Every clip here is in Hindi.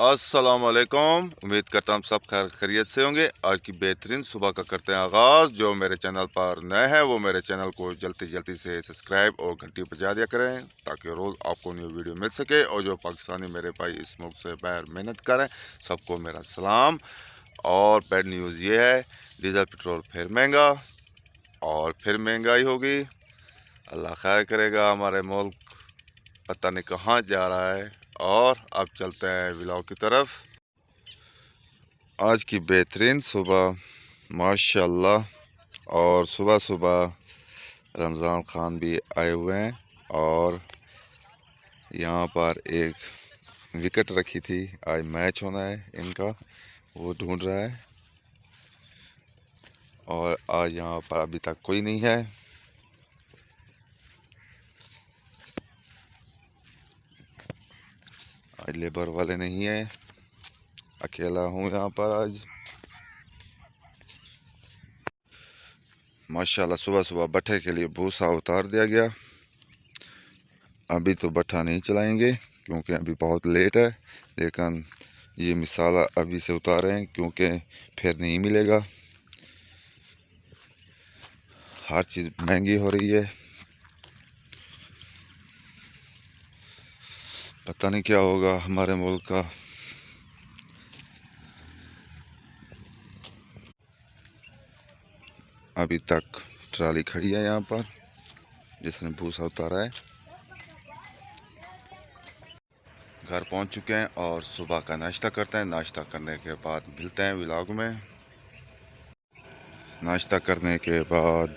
अस्सलाम वालेकुम। उम्मीद करता हूँ सब खैर खैरियत से होंगे। आज की बेहतरीन सुबह का करते हैं आगाज़। जो मेरे चैनल पर नए हैं वो मेरे चैनल को जल्दी से सब्सक्राइब और घंटी बजा दिया करें ताकि रोज़ आपको न्यू वीडियो मिल सके। और जो पाकिस्तानी मेरे भाई इस मुल्क से बाहर मेहनत करें सबको मेरा सलाम। और बैड न्यूज़ ये है, डीज़ल पेट्रोल फिर महंगा और फिर महंगाई होगी। अल्लाह खैर करेगा। हमारे मुल्क पता नहीं कहाँ जा रहा है। और अब चलते हैं व्लॉग की तरफ। आज की बेहतरीन सुबह माशाल्लाह। और सुबह सुबह रमज़ान खान भी आए हुए हैं और यहाँ पर एक विकेट रखी थी, आज मैच होना है इनका, वो ढूंढ रहा है। और आज यहाँ पर अभी तक कोई नहीं है। आज लेबर वाले नहीं है, अकेला हूँ यहाँ पर आज। माशाल्लाह सुबह सुबह भट्ठे के लिए भूसा उतार दिया गया। अभी तो भट्ठा नहीं चलाएंगे क्योंकि अभी बहुत लेट है, लेकिन ये मिसाला अभी से उतारें क्योंकि फिर नहीं मिलेगा। हर चीज़ महंगी हो रही है, पता नहीं क्या होगा हमारे मुल्क का। अभी तक ट्राली खड़ी है यहाँ पर जिसने भूसा उतारा है। घर पहुँच चुके हैं और सुबह का नाश्ता करते हैं। नाश्ता करने के बाद मिलते हैं व्लॉग में। नाश्ता करने के बाद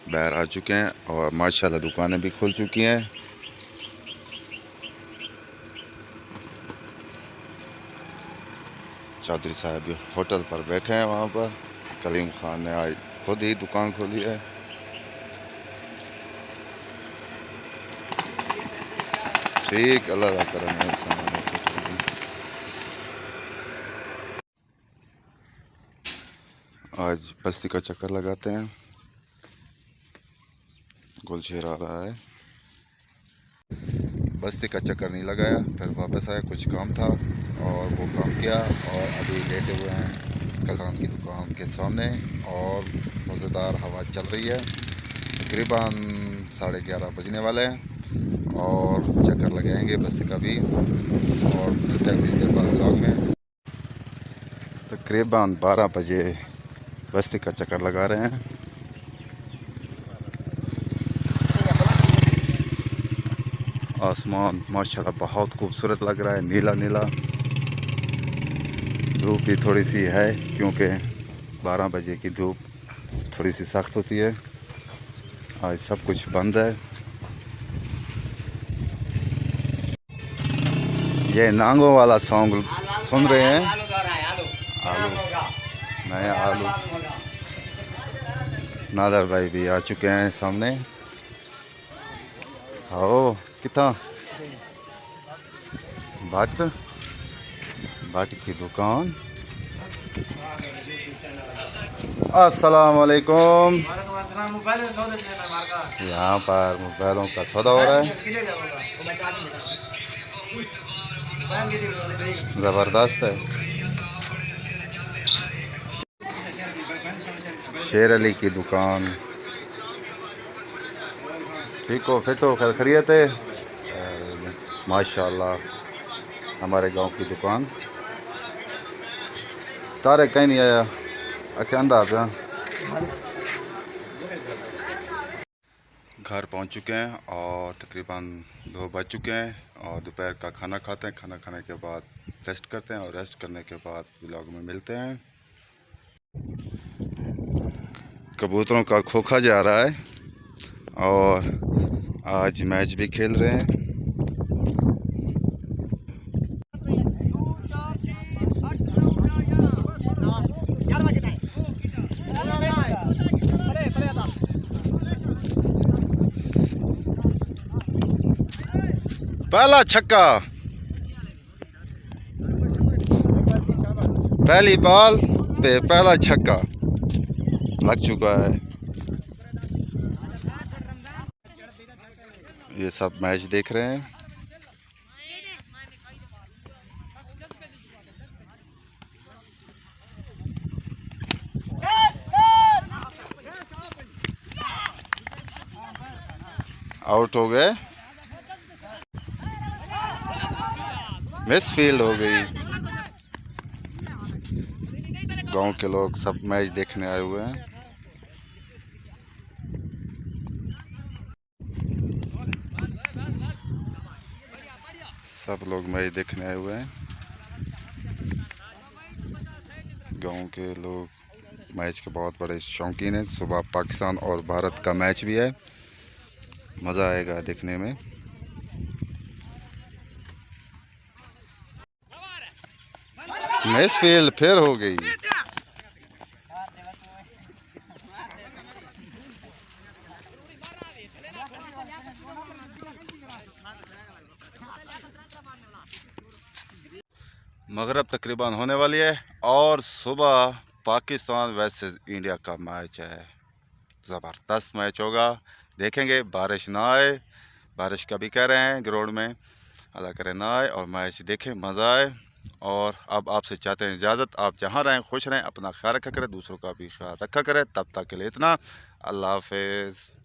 बाहर आ चुके हैं और माशाल्लाह दुकानें भी खुल चुकी हैं। चौधरी साहब भी होटल पर बैठे हैं वहाँ पर। कलीम खान ने आज खुद ही दुकान खोली है। ठीक, अल्लाह का करम है। आज बस्ती का चक्कर लगाते हैं। गुलशेर आ रहा है। बस्ती का चक्कर नहीं लगाया, फिर वापस आया, कुछ काम था और वो काम किया। और अभी लेटे हुए हैं कलाम की दुकान के सामने और मज़ेदार हवा चल रही है। तकरीबन 11:30 बजने वाले हैं और चक्कर लगाएंगे बस्ती का भी। और मिलते हैं कुछ देर बाद व्लॉग में। तकरीबन 12 बजे बस्ती का चक्कर लगा रहे हैं। आसमान माशाल्लाह बहुत खूबसूरत लग रहा है, नीला नीला। धूप भी थोड़ी सी है क्योंकि 12 बजे की धूप थोड़ी सी सख्त होती है। आज सब कुछ बंद है। ये नांगों वाला सॉन्ग सुन रहे हैं। आलू, नया आलू। नादर भाई भी आ चुके हैं सामने। आओ कितना भट्ट की दुकान। अस्सलाम वालेकुम। यहाँ पर मोबाइलों का सौदा हो रहा है, ज़बरदस्त है। शेर अली की दुकान। ठीक हो, फिट हो, खैरियत है माशाल्लाह। हमारे गांव की दुकान। तारे कहीं नहीं आया, अच्छा अंदाज है। घर पहुंच चुके हैं और तकरीबन 2 बज चुके हैं और दोपहर का खाना खाते हैं। खाना खाने के बाद रेस्ट करते हैं और रेस्ट करने के बाद व्लॉग में मिलते हैं। कबूतरों का खोखा जा रहा है और आज मैच भी खेल रहे हैं। पहला छक्का, पहली बॉल पे पहला छक्का लग चुका है। ये सब मैच देख रहे हैं। आउट हो गए, मिस फील्ड हो गई। गांव के लोग सब मैच देखने आए हुए हैं। सब लोग मैच देखने आए हुए हैं। गांव के लोग मैच के बहुत बड़े शौकीन हैं। सुबह पाकिस्तान और भारत का मैच भी है, मज़ा आएगा देखने में। मिस फील्ड फिर हो गई। मगरब तकरीबन होने वाली है और सुबह पाकिस्तान वर्सेस इंडिया का मैच है। ज़बरदस्त मैच होगा, देखेंगे। बारिश ना आए, बारिश का भी कह रहे हैं ग्राउंड में, अल्लाह करे ना आए और मैच देखें, मज़ा आए। और अब आपसे चाहते हैं इजाज़त। आप जहाँ रहें खुश रहें, अपना ख्याल रखा करें, दूसरों का भी ख्याल रखा करें। तब तक के लिए इतना, अल्लाह हाफिज़।